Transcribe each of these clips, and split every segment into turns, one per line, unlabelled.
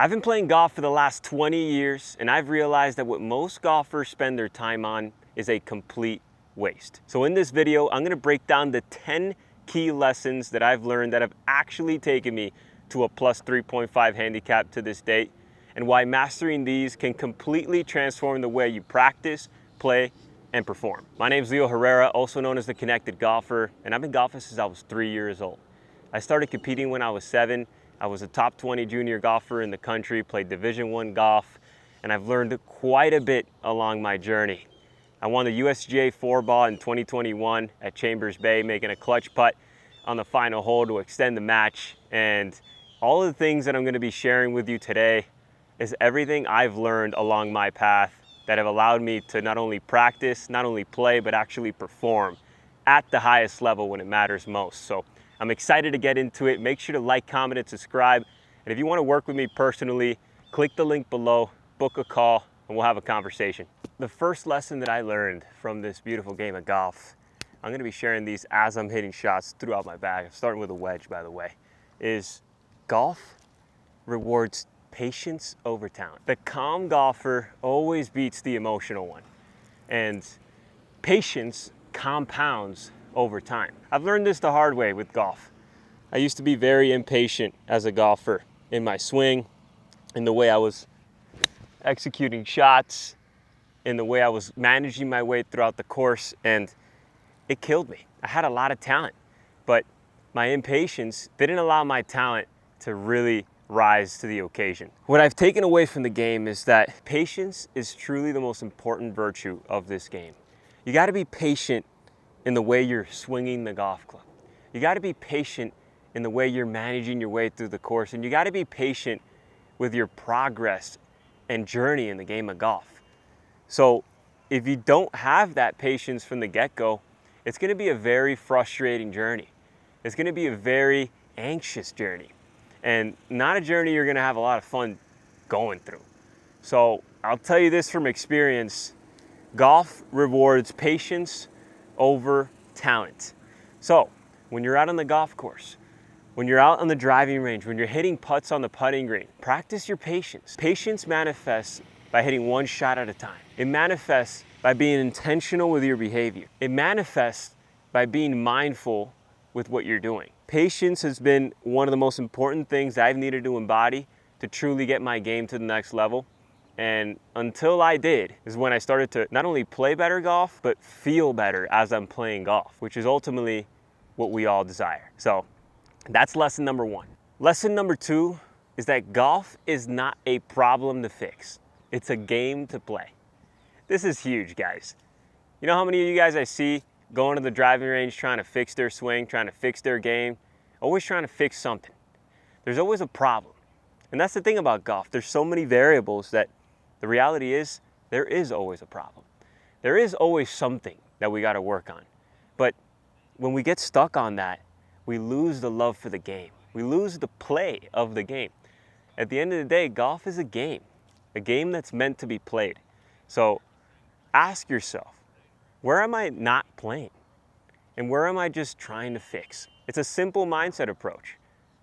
I've been playing golf for the last 20 years, and I've realized that what most golfers spend their time on is a complete waste. So in this video, I'm gonna break down the 10 key lessons that I've learned that have actually taken me to a plus 3.5 handicap to this date, and why mastering these can completely transform the way you practice, play, and perform. My name is Leo Herrera, also known as the Connected Golfer, and I've been golfing since I was 3 years old. I started competing when I was 7. I was a top 20 junior golfer in the country, played Division I golf, and I've learned quite a bit along my journey. I won the USGA 4-ball in 2021 at Chambers Bay, making a clutch putt on the final hole to extend the match. And all of the things that I'm going to be sharing with you today is everything I've learned along my path that have allowed me to not only practice, not only play, but actually perform at the highest level when it matters most. So I'm excited to get into it. Make sure to like, comment, and subscribe. And if you want to work with me personally, click the link below, book a call, and we'll have a conversation. The first lesson that I learned from this beautiful game of golf, I'm going to be sharing these as I'm hitting shots throughout my bag. I'm starting with a wedge, by the way, is golf rewards patience over talent. The calm golfer always beats the emotional one, and patience compounds over time. I've learned this the hard way with golf. I used to be very impatient as a golfer in my swing, in the way I was executing shots, in the way I was managing my way throughout the course, and it killed me. I had a lot of talent, but my impatience didn't allow my talent to really rise to the occasion. What I've taken away from the game is that patience is truly the most important virtue of this game. You got to be patient in the way you're swinging the golf club. You got to be patient in the way you're managing your way through the course, and you got to be patient with your progress and journey in the game of golf. So if you don't have that patience from the get-go, it's going to be a very frustrating journey. It's going to be a very anxious journey, and not a journey you're going to have a lot of fun going through. So I'll tell you this from experience, golf rewards patience over talent. So when you're out on the golf course, when you're out on the driving range, when you're hitting putts on the putting green, practice your patience. Patience manifests by hitting one shot at a time. It manifests by being intentional with your behavior. It manifests by being mindful with what you're doing. Patience has been one of the most important things I've needed to embody to truly get my game to the next level. And until I did is when I started to not only play better golf, but feel better as I'm playing golf, which is ultimately what we all desire. So that's lesson number 1. Lesson number 2 is that golf is not a problem to fix. It's a game to play. This is huge, guys. You know how many of you guys I see going to the driving range trying to fix their swing, trying to fix their game, always trying to fix something. There's always a problem. And that's the thing about golf. There's so many variables that the reality is there is always a problem. There is always something that we got to work on. But when we get stuck on that, we lose the love for the game. We lose the play of the game. At the end of the day, golf is a game that's meant to be played. So ask yourself, where am I not playing? And where am I just trying to fix? It's a simple mindset approach.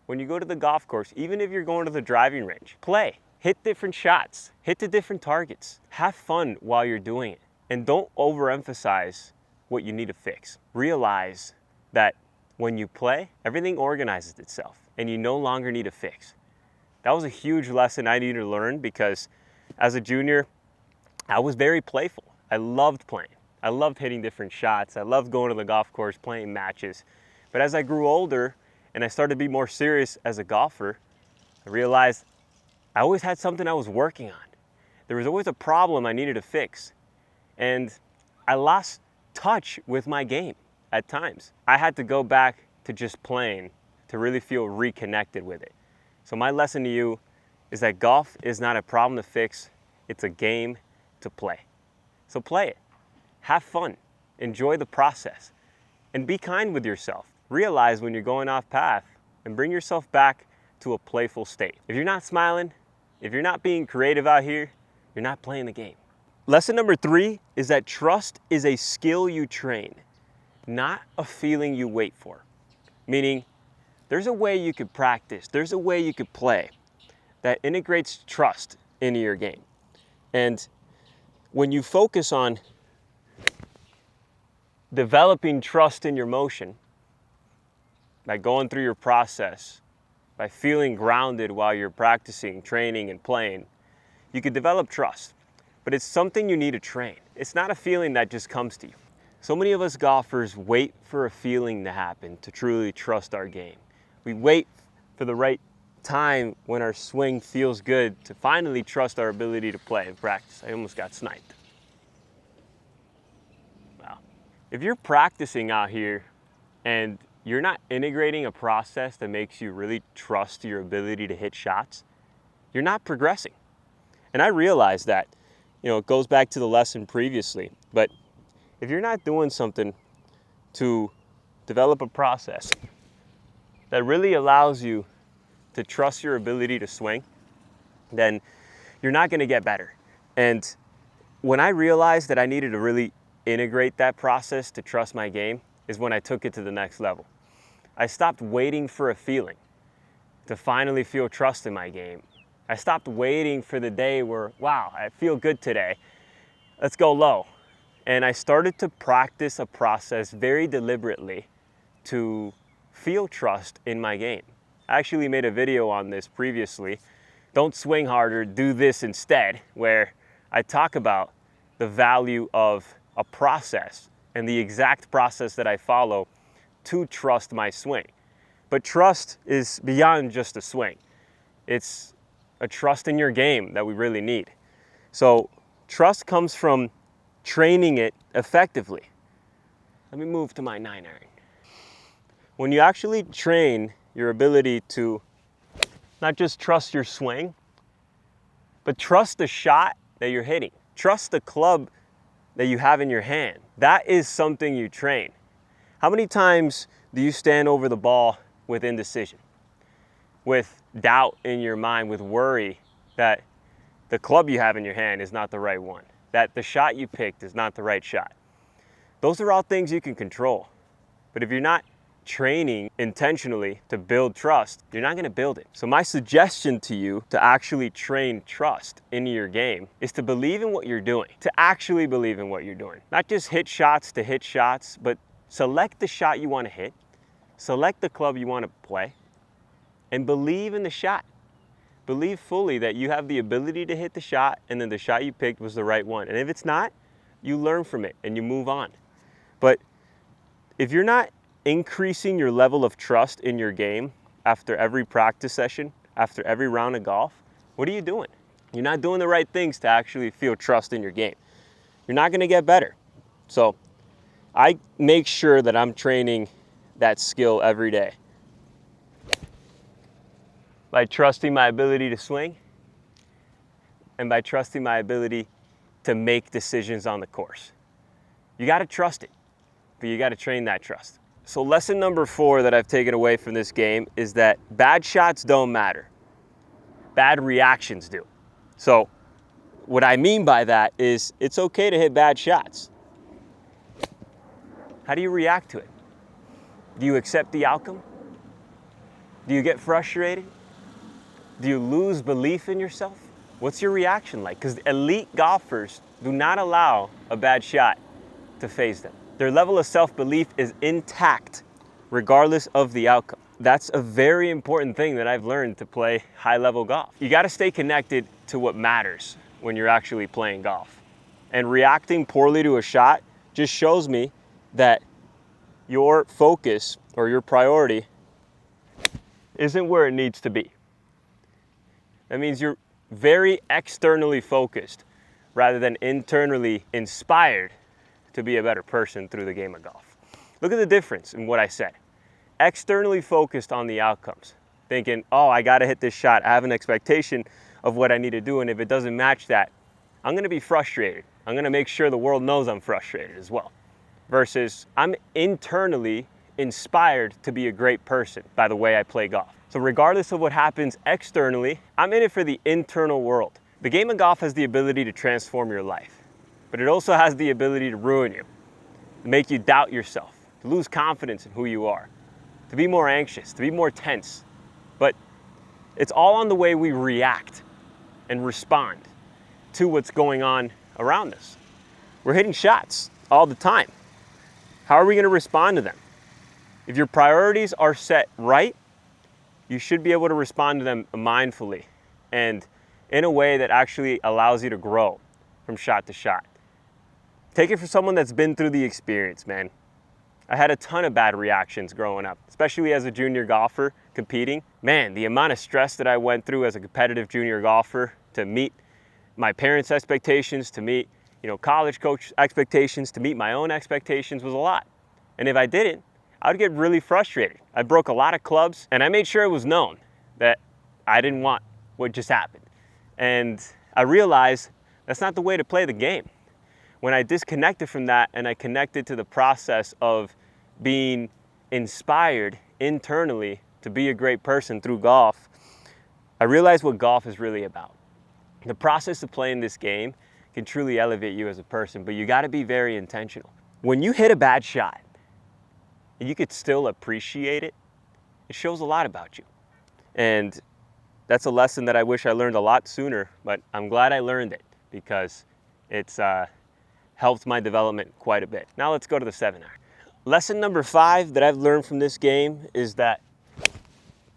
When you go to the golf course, even if you're going to the driving range, play. Hit different shots, hit the different targets. Have fun while you're doing it. And don't overemphasize what you need to fix. Realize that when you play, everything organizes itself and you no longer need to fix. That was a huge lesson I needed to learn because as a junior, I was very playful. I loved playing. I loved hitting different shots. I loved going to the golf course, playing matches. But as I grew older and I started to be more serious as a golfer, I realized I always had something I was working on. There was always a problem I needed to fix. And I lost touch with my game at times. I had to go back to just playing to really feel reconnected with it. So my lesson to you is that golf is not a problem to fix, it's a game to play. So play it, have fun, enjoy the process, and be kind with yourself. Realize when you're going off path and bring yourself back to a playful state. If you're not smiling, if you're not being creative out here, you're not playing the game. Lesson number 3 is that trust is a skill you train, not a feeling you wait for. Meaning, there's a way you could practice, there's a way you could play that integrates trust into your game. And when you focus on developing trust in your motion, by going through your process, by feeling grounded while you're practicing, training, and playing, you can develop trust. But it's something you need to train. It's not a feeling that just comes to you. So many of us golfers wait for a feeling to happen to truly trust our game. We wait for the right time when our swing feels good to finally trust our ability to play and practice. I almost got sniped. Wow. If you're practicing out here and you're not integrating a process that makes you really trust your ability to hit shots, you're not progressing. And I realize that, it goes back to the lesson previously, but if you're not doing something to develop a process that really allows you to trust your ability to swing, then you're not going to get better. And when I realized that I needed to really integrate that process to trust my game is when I took it to the next level. I stopped waiting for a feeling to finally feel trust in my game. I stopped waiting for the day where, wow, I feel good today. Let's go low. And I started to practice a process very deliberately to feel trust in my game. I actually made a video on this previously. Don't swing harder, do this instead, where I talk about the value of a process and the exact process that I follow to trust my swing. But trust is beyond just a swing. It's a trust in your game that we really need. So trust comes from training it effectively. Let me move to my 9-iron. When you actually train your ability to not just trust your swing, but trust the shot that you're hitting. Trust the club that you have in your hand. That is something you train. How many times do you stand over the ball with indecision? With doubt in your mind, with worry that the club you have in your hand is not the right one, that the shot you picked is not the right shot. Those are all things you can control. But if you're not training intentionally to build trust, you're not going to build it. So my suggestion to you to actually train trust into your game is to believe in what you're doing, to actually believe in what you're doing. Not just hit shots to hit shots, but select the shot you want to hit, select the club you want to play, and believe in the shot. Believe fully that you have the ability to hit the shot and then the shot you picked was the right one. And if it's not, you learn from it and you move on. But if you're not increasing your level of trust in your game after every practice session, after every round of golf, what are you doing? You're not doing the right things to actually feel trust in your game. You're not going to get better. So I make sure that I'm training that skill every day by trusting my ability to swing and by trusting my ability to make decisions on the course. You got to trust it, but you got to train that trust. So lesson number 4 that I've taken away from this game is that bad shots don't matter. Bad reactions do. So what I mean by that is it's okay to hit bad shots. How do you react to it? Do you accept the outcome? Do you get frustrated? Do you lose belief in yourself? What's your reaction like? Because elite golfers do not allow a bad shot to faze them. Their level of self-belief is intact regardless of the outcome. That's a very important thing that I've learned to play high-level golf. You got to stay connected to what matters when you're actually playing golf. And reacting poorly to a shot just shows me that your focus or your priority isn't where it needs to be. That means you're very externally focused rather than internally inspired to be a better person through the game of golf. Look at the difference in what I said. Externally focused on the outcomes, thinking, oh, I got to hit this shot. I have an expectation of what I need to do, and if it doesn't match that, I'm going to be frustrated. I'm going to make sure the world knows I'm frustrated as well. Versus I'm internally inspired to be a great person by the way I play golf. So regardless of what happens externally, I'm in it for the internal world. The game of golf has the ability to transform your life, but it also has the ability to ruin you, to make you doubt yourself, to lose confidence in who you are, to be more anxious, to be more tense. But It's all on the way we react and respond to what's going on around us. We're hitting shots all the time. How are we going to respond to them? If your priorities are set right, you should be able to respond to them mindfully and in a way that actually allows you to grow from shot to shot. Take it from someone that's been through the experience, man. I had a ton of bad reactions growing up, especially as a junior golfer competing. Man, the amount of stress that I went through as a competitive junior golfer to meet my parents' expectations, to meet, college coach expectations, to meet my own expectations was a lot. And if I didn't, I would get really frustrated. I broke a lot of clubs, and I made sure it was known that I didn't want what just happened. And I realized that's not the way to play the game. When I disconnected from that and I connected to the process of being inspired internally to be a great person through golf, I realized what golf is really about. The process of playing this game can truly elevate you as a person, but you got to be very intentional. When you hit a bad shot and you could still appreciate it, it shows a lot about you. And that's a lesson that I wish I learned a lot sooner, but I'm glad I learned it because it's helped my development quite a bit. Now let's go to the 7-iron. Lesson number 5 that I've learned from this game is that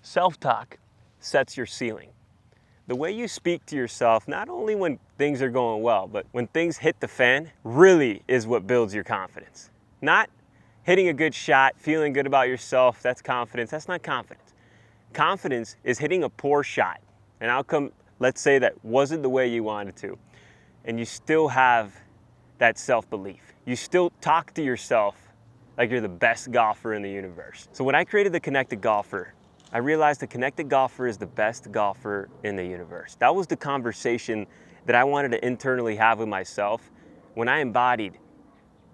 self-talk sets your ceiling. The way you speak to yourself, not only when things are going well, but when things hit the fan, really is what builds your confidence. Not hitting a good shot, feeling good about yourself, that's confidence. That's not confidence. Confidence is hitting a poor shot, an outcome, let's say, that wasn't the way you wanted to, and you still have that self-belief. You still talk to yourself like you're the best golfer in the universe. So when I created the Connected Golfer, I realized the Connected Golfer is the best golfer in the universe. That was the conversation that I wanted to internally have with myself when I embodied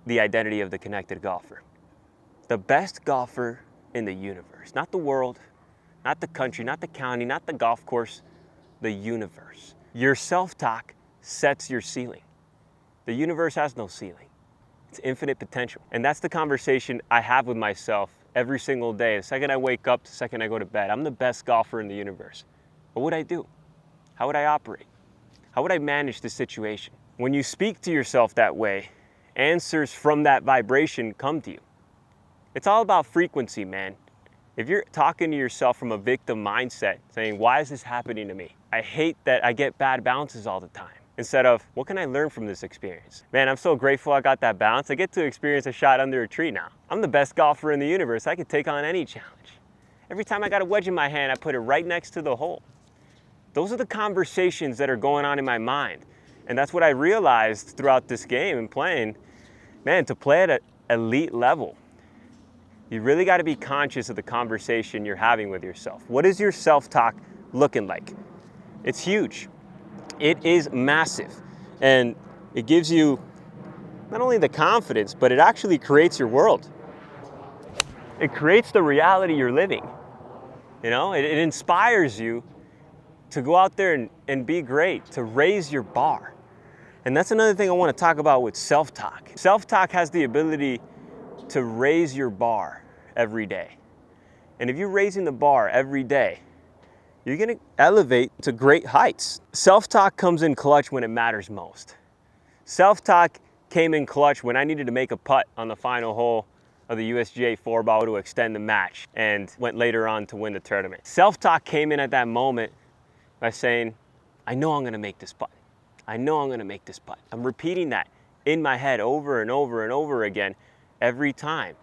the identity of the Connected Golfer. The best golfer in the universe, not the world, not the country, not the county, not the golf course, the universe. Your self-talk sets your ceiling. The universe has no ceiling. It's infinite potential. And that's the conversation I have with myself every single day. The second I wake up, the second I go to bed, I'm the best golfer in the universe. What would I do? How would I operate? How would I manage the situation? When you speak to yourself that way, answers from that vibration come to you. It's all about frequency, man. If you're talking to yourself from a victim mindset, saying, why is this happening to me? I hate that I get bad bounces all the time. Instead of, what can I learn from this experience? Man, I'm so grateful I got that bounce. I get to experience a shot under a tree now. I'm the best golfer in the universe. I could take on any challenge. Every time I got a wedge in my hand, I put it right next to the hole. Those are the conversations that are going on in my mind. And that's what I realized throughout this game and playing. Man, to play at an elite level, you really got to be conscious of the conversation you're having with yourself. What is your self-talk looking like? It's huge. It is massive, and it gives you not only the confidence, but it actually creates your world. It creates the reality you're living. It inspires you to go out there and be great, to raise your bar. And that's another thing I want to talk about with self-talk. Self-talk has the ability to raise your bar every day. And if you're raising the bar every day, you're going to elevate to great heights. Self-talk comes in clutch when it matters most. Self-talk came in clutch when I needed to make a putt on the final hole of the USGA 4-ball to extend the match and went later on to win the tournament. Self-talk came in at that moment by saying, I know I'm going to make this putt. I know I'm going to make this putt. I'm repeating that in my head over and over and over again every time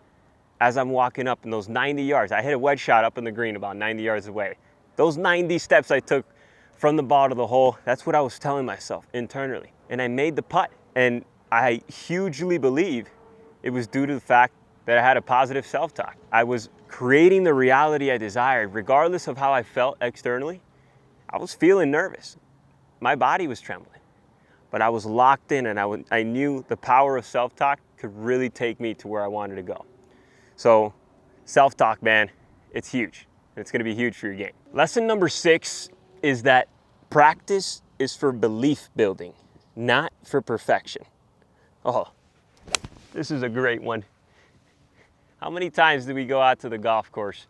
as I'm walking up in those 90 yards. I hit a wedge shot up in the green about 90 yards away. Those 90 steps I took from the ball to the hole, that's what I was telling myself internally. And I made the putt. And I hugely believe it was due to the fact that I had a positive self-talk. I was creating the reality I desired, regardless of how I felt externally. I was feeling nervous. My body was trembling. But I was locked in, and I knew the power of self-talk could really take me to where I wanted to go. So self-talk, man, it's huge. It's going to be huge for your game. Lesson number 6 is that practice is for belief building, not for perfection. Oh, this is a great one. How many times do we go out to the golf course,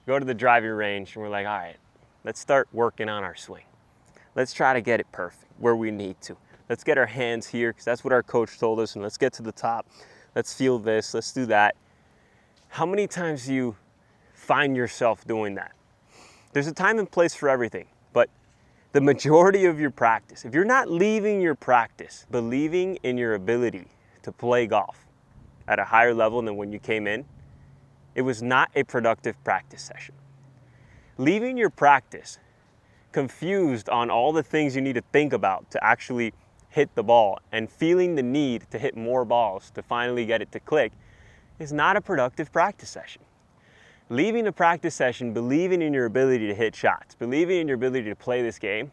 go to the driving range, and we're like, all right, let's start working on our swing. Let's try to get it perfect where we need to. Let's get our hands here, because that's what our coach told us, and let's get to the top. Let's feel this, let's do that. How many times do you find yourself doing that? There's a time and place for everything, but the majority of your practice, if you're not leaving your practice believing in your ability to play golf at a higher level than when you came in, it was not a productive practice session. Leaving your practice confused on all the things you need to think about to actually hit the ball and feeling the need to hit more balls to finally get it to click is not a productive practice session. Leaving a practice session believing in your ability to hit shots, believing in your ability to play this game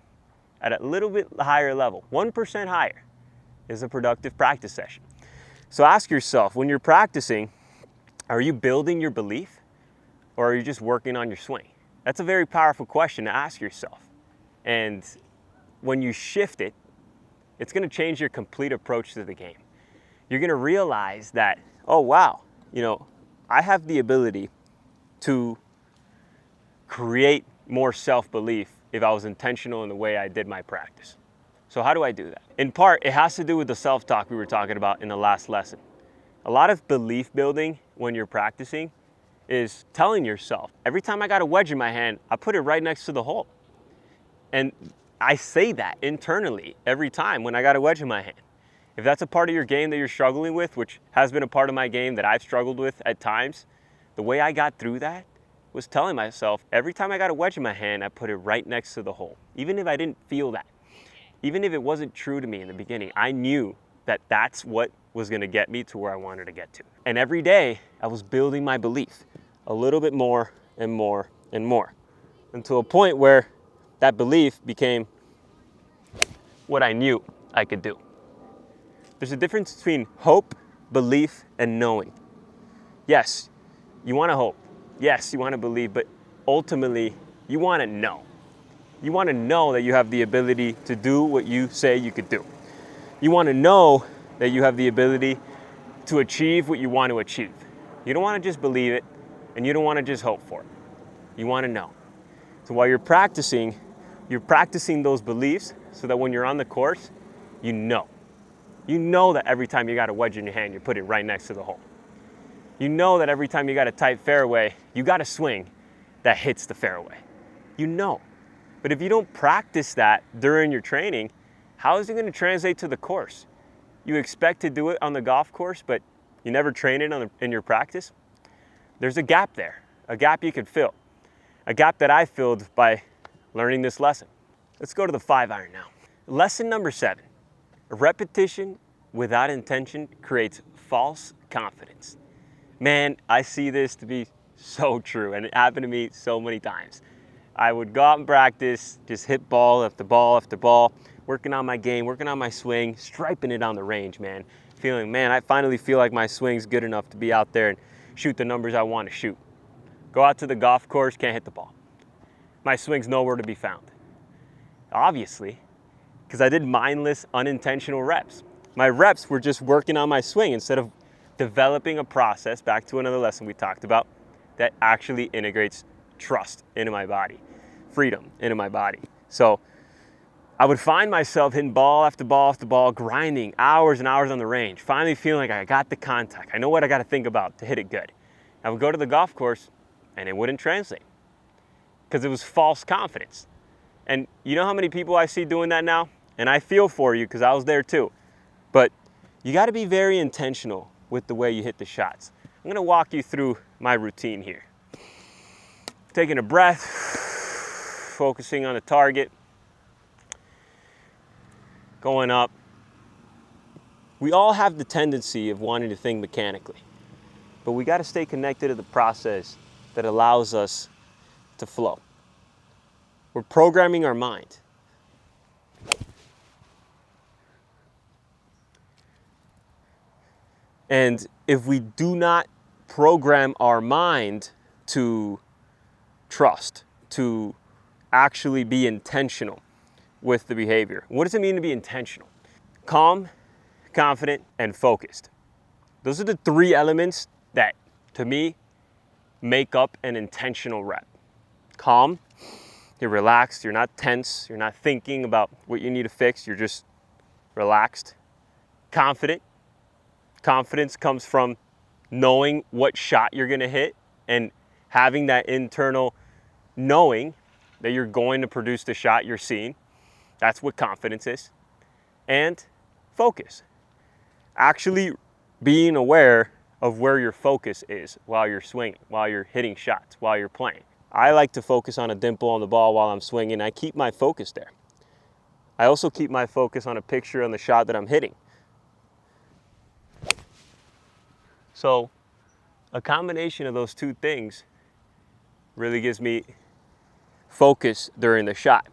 at a little bit higher level, 1% higher, is a productive practice session. So ask yourself, when you're practicing, are you building your belief or are you just working on your swing? That's a very powerful question to ask yourself. And when you shift it, it's going to change your complete approach to the game. You're going to realize that, oh wow, I have the ability to create more self-belief if I was intentional in the way I did my practice. So how do I do that? In part, it has to do with the self-talk we were talking about in the last lesson. A lot of belief building when you're practicing is telling yourself, every time I got a wedge in my hand, I put it right next to the hole. And I say that internally every time when I got a wedge in my hand. If that's a part of your game that you're struggling with, which has been a part of my game that I've struggled with at times, the way I got through that was telling myself, every time I got a wedge in my hand, I put it right next to the hole. Even if I didn't feel that, even if it wasn't true to me in the beginning, I knew that that's what was gonna get me to where I wanted to get to. And every day, I was building my belief a little bit more and more and more, until a point where that belief became what I knew I could do. There's a difference between hope, belief, and knowing. Yes, you want to hope. Yes, you want to believe, but ultimately, you want to know. You want to know that you have the ability to do what you say you could do. You want to know that you have the ability to achieve what you want to achieve. You don't want to just believe it, and you don't want to just hope for it. You want to know. So while you're practicing those beliefs so that when you're on the course, you know. You know that every time you got a wedge in your hand, you put it right next to the hole. You know that every time you got a tight fairway, you got a swing that hits the fairway. You know. But if you don't practice that during your training, how is it going to translate to the course? You expect to do it on the golf course, but you never train it in your practice? There's a gap there, a gap you could fill. A gap that I filled by learning this lesson. Let's go to the 5-iron now. Lesson number 7. Repetition without intention creates false confidence. Man, I see this to be so true, and it happened to me so many times. I would go out and practice, just hit ball after ball after ball, working on my game, working on my swing, striping it on the range, man. Feeling, man, I finally feel like my swing's good enough to be out there and shoot the numbers I want to shoot. Go out to the golf course, can't hit the ball. My swing's nowhere to be found. Obviously, because I did mindless, unintentional reps. My reps were just working on my swing instead of developing a process, back to another lesson we talked about, that actually integrates trust into my body, freedom into my body. So I would find myself hitting ball after ball after ball, grinding hours and hours on the range, finally feeling like I got the contact. I know what I got to think about to hit it good. I would go to the golf course and it wouldn't translate because it was false confidence. And you know how many people I see doing that now? And I feel for you because I was there too. But you got to be very intentional with the way you hit the shots. I'm going to walk you through my routine here. Taking a breath, focusing on the target, going up. We all have the tendency of wanting to think mechanically, but we got to stay connected to the process that allows us to flow. We're programming our mind. And if we do not program our mind to trust, to actually be intentional with the behavior. What does it mean to be intentional? Calm, confident, and focused. Those are the 3 elements that, to me, make up an intentional rep. Calm. You're relaxed, you're not tense, you're not thinking about what you need to fix, you're just relaxed. Confident. Confidence comes from knowing what shot you're gonna hit and having that internal knowing that you're going to produce the shot you're seeing. That's what confidence is. And focus. Actually being aware of where your focus is while you're swinging, while you're hitting shots, while you're playing. I like to focus on a dimple on the ball while I'm swinging. I keep my focus there. I also keep my focus on a picture on the shot that I'm hitting. So a combination of those two things really gives me focus during the shot.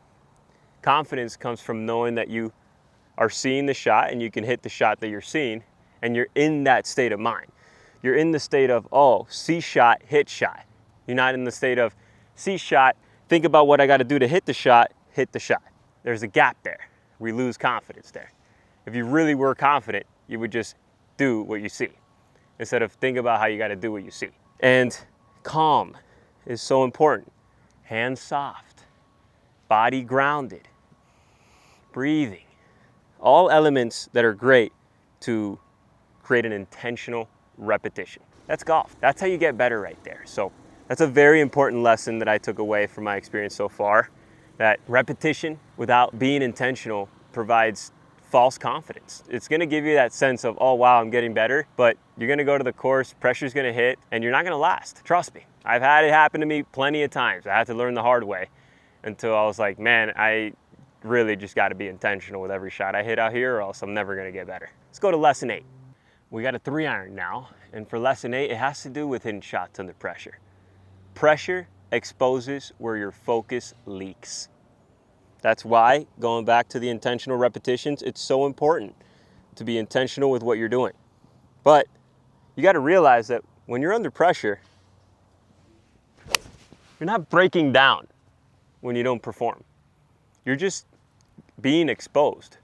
Confidence comes from knowing that you are seeing the shot and you can hit the shot that you're seeing, and you're in that state of mind. You're in the state of, oh, see shot, hit shot. You're not in the state of, see shot, think about what I got to do to hit the shot, hit the shot. There's a gap there. We lose confidence there. If you really were confident, you would just do what you see instead of think about how you got to do what you see. And calm is so important. Hands soft, body grounded, breathing. All elements that are great to create an intentional repetition. That's golf. That's how you get better right there. So that's a very important lesson that I took away from my experience so far, that repetition without being intentional provides false confidence. It's gonna give you that sense of, oh wow, I'm getting better, but you're gonna go to the course, pressure's gonna hit, and you're not gonna last. Trust me. I've had it happen to me plenty of times. I had to learn the hard way until I was like, man, I really just gotta be intentional with every shot I hit out here or else I'm never gonna get better. Let's go to lesson 8. We got a 3-iron now, and for lesson 8, it has to do with hitting shots under pressure. Pressure exposes where your focus leaks. That's why, going back to the intentional repetitions, it's so important to be intentional with what you're doing. But you got to realize that when you're under pressure, you're not breaking down when you don't perform. You're just being exposed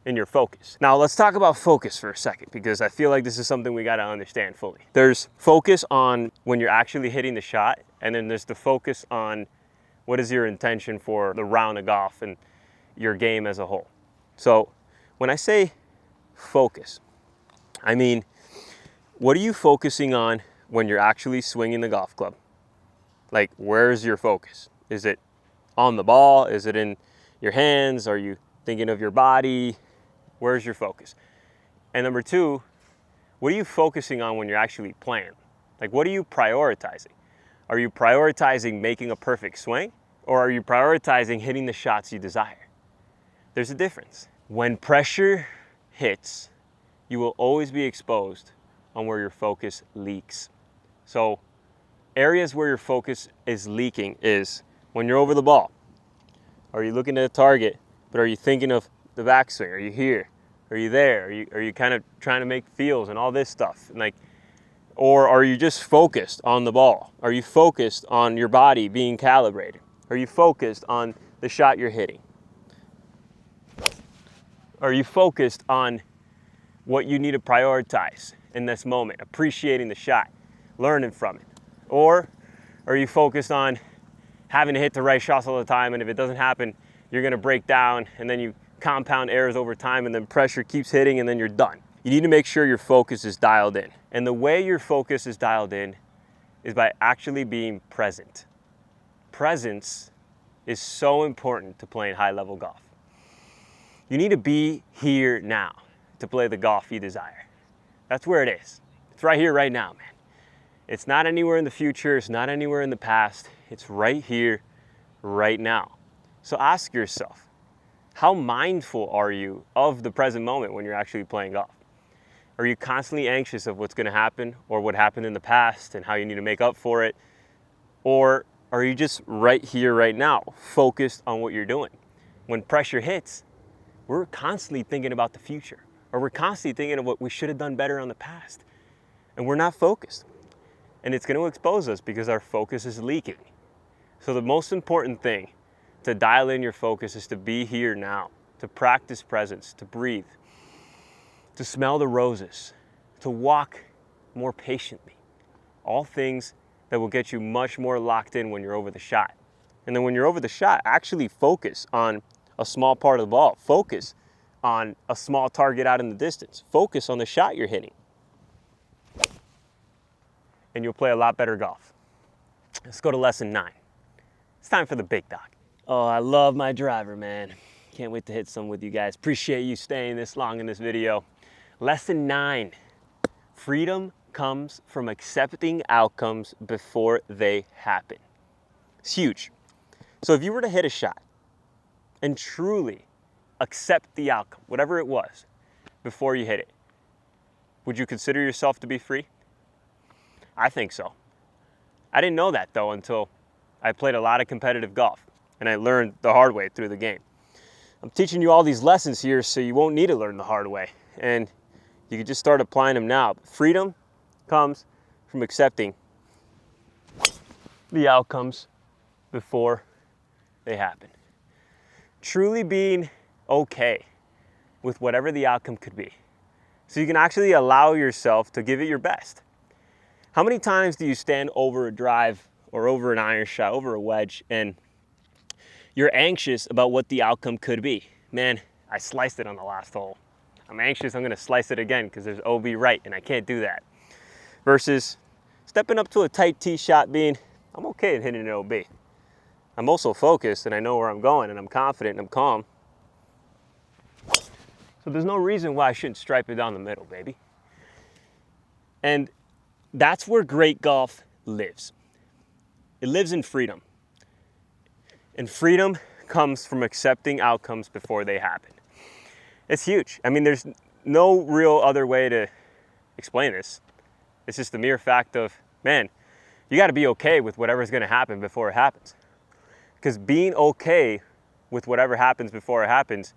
in your focus. Now let's talk about focus for a second, because I feel like this is something we got to understand fully. There's focus on when you're actually hitting the shot, and then there's the focus on what is your intention for the round of golf and your game as a whole. So when I say focus, I mean, what are you focusing on when you're actually swinging the golf club? Like, where's your focus? Is it on the ball? Is it in your hands? Are you thinking of your body? Where's your focus? And number 2, what are you focusing on when you're actually playing? Like, what are you prioritizing? Are you prioritizing making a perfect swing, or are you prioritizing hitting the shots you desire? There's a difference. When pressure hits, you will always be exposed on where your focus leaks. So areas where your focus is leaking is when you're over the ball. Are you looking at a target, but are you thinking of the backswing? Are you here? Are you there? Are you kind of trying to make feels and all this stuff? And like, or are you just focused on the ball? Are you focused on your body being calibrated? Are you focused on the shot you're hitting? Are you focused on what you need to prioritize in this moment, appreciating the shot, learning from it? Or are you focused on having to hit the right shots all the time, and if it doesn't happen, you're gonna break down, and then you compound errors over time, and then pressure keeps hitting, and then you're done? You need to make sure your focus is dialed in. And the way your focus is dialed in is by actually being present. Presence is so important to playing high-level golf. You need to be here now to play the golf you desire. That's where it is. It's right here, right now, man. It's not anywhere in the future. It's not anywhere in the past. It's right here, right now. So ask yourself, how mindful are you of the present moment when you're actually playing golf? Are you constantly anxious of what's going to happen or what happened in the past and how you need to make up for it? Or are you just right here, right now, focused on what you're doing? When pressure hits, we're constantly thinking about the future, or we're constantly thinking of what we should have done better on the past, and we're not focused. And it's going to expose us because our focus is leaking. So the most important thing to dial in your focus is to be here now, to practice presence, to breathe, to smell the roses, to walk more patiently. All things that will get you much more locked in when you're over the shot. And then when you're over the shot, actually focus on a small part of the ball. Focus on a small target out in the distance. Focus on the shot you're hitting. And you'll play a lot better golf. Let's go to lesson 9. It's time for the big dog. Oh, I love my driver, man. Can't wait to hit some with you guys. Appreciate you staying this long in this video. Lesson 9, freedom comes from accepting outcomes before they happen. It's huge. So if you were to hit a shot and truly accept the outcome, whatever it was, before you hit it, would you consider yourself to be free? I think so. I didn't know that though until I played a lot of competitive golf and I learned the hard way through the game. I'm teaching you all these lessons here so you won't need to learn the hard way, and you can just start applying them now. Freedom comes from accepting the outcomes before they happen. Truly being okay with whatever the outcome could be, so you can actually allow yourself to give it your best. How many times do you stand over a drive or over an iron shot, over a wedge, and you're anxious about what the outcome could be? Man, I sliced it on the last hole. I'm anxious I'm gonna slice it again because there's OB right and I can't do that. Versus stepping up to a tight tee shot being, I'm okay at hitting an OB. I'm also focused and I know where I'm going and I'm confident and I'm calm. So there's no reason why I shouldn't stripe it down the middle, baby. And that's where great golf lives. It lives in freedom. And freedom comes from accepting outcomes before they happen. It's huge. I mean, there's no real other way to explain this. It's just the mere fact of, man, you got to be okay with whatever's going to happen before it happens. Because being okay with whatever happens before it happens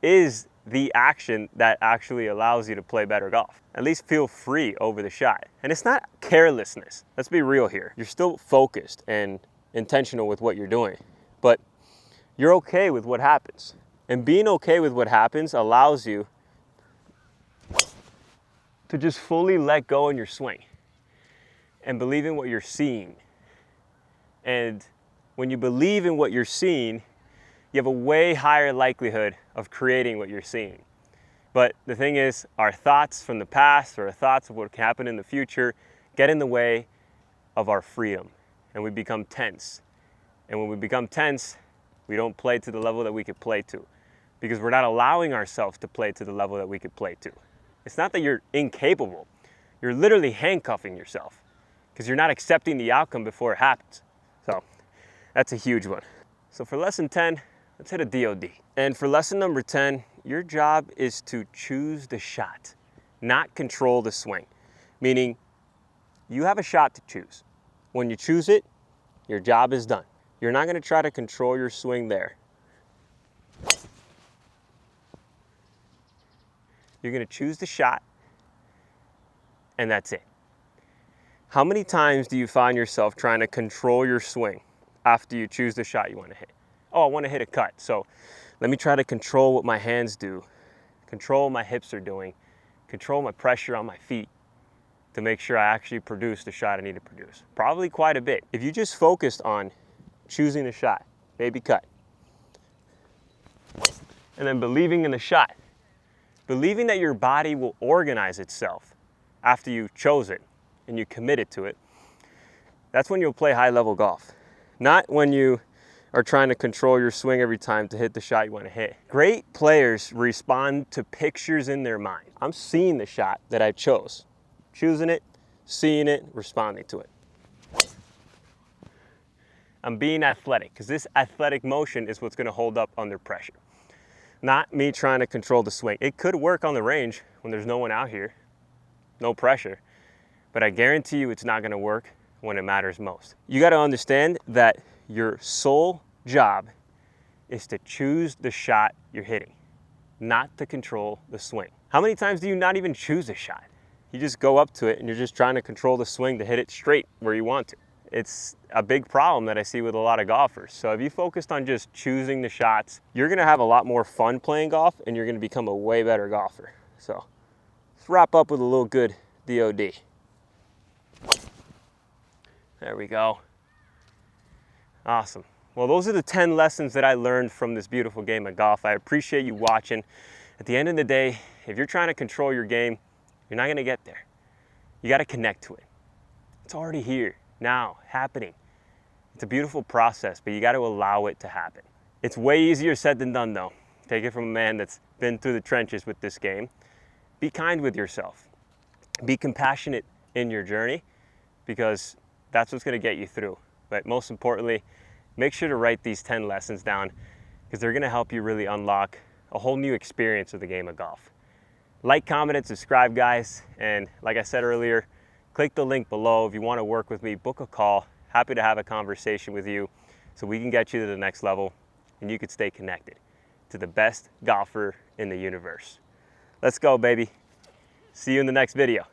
is the action that actually allows you to play better golf. At least feel free over the shot. And it's not carelessness. Let's be real here. You're still focused and intentional with what you're doing, but you're okay with what happens. And being okay with what happens allows you to just fully let go in your swing and believe in what you're seeing. And when you believe in what you're seeing, you have a way higher likelihood of creating what you're seeing. But the thing is, our thoughts from the past or our thoughts of what can happen in the future get in the way of our freedom, and we become tense. And when we become tense, we don't play to the level that we could play to, because we're not allowing ourselves to play to the level that we could play to. It's not that you're incapable. You're literally handcuffing yourself because you're not accepting the outcome before it happens. So that's a huge one. So for lesson 10, let's hit a DOD. And for lesson number 10, your job is to choose the shot, not control the swing. Meaning, you have a shot to choose. When you choose it, your job is done. You're not going to try to control your swing there. You're going to choose the shot, and that's it. How many times do you find yourself trying to control your swing after you choose the shot you want to hit? Oh, I want to hit a cut, so let me try to control what my hands do, control what my hips are doing, control my pressure on my feet to make sure I actually produce the shot I need to produce. Probably quite a bit. If you just focused on choosing the shot, maybe cut, and then believing in the shot, believing that your body will organize itself after you chose it and you committed to it, that's when you'll play high-level golf. Not when you are trying to control your swing every time to hit the shot you want to hit. Great players respond to pictures in their mind. I'm seeing the shot that I chose, choosing it, seeing it, responding to it. I'm being athletic, because this athletic motion is what's going to hold up under pressure. Not me trying to control the swing. It could work on the range when there's no one out here, no pressure, but I guarantee you it's not going to work when it matters most. You got to understand that your sole job is to choose the shot you're hitting, not to control the swing. How many times do you not even choose a shot? You just go up to it and you're just trying to control the swing to hit it straight where you want to. It's a big problem that I see with a lot of golfers. So if you focused on just choosing the shots, you're gonna have a lot more fun playing golf and you're gonna become a way better golfer. So let's wrap up with a little good DOD. There we go. Awesome. Well, those are the 10 lessons that I learned from this beautiful game of golf. I appreciate you watching. At the end of the day, if you're trying to control your game, you're not gonna get there. You gotta connect to it. It's already here, now, happening. It's a beautiful process, but you gotta allow it to happen. It's way easier said than done though. Take it from a man that's been through the trenches with this game. Be kind with yourself. Be compassionate in your journey, because that's what's gonna get you through. But most importantly, make sure to write these 10 lessons down, because they're gonna help you really unlock a whole new experience of the game of golf. Like, comment, and subscribe, guys. And like I said earlier, click the link below if you wanna work with me, book a call. Happy to have a conversation with you so we can get you to the next level and you can stay connected to the best golfer in the universe. Let's go, baby. See you in the next video.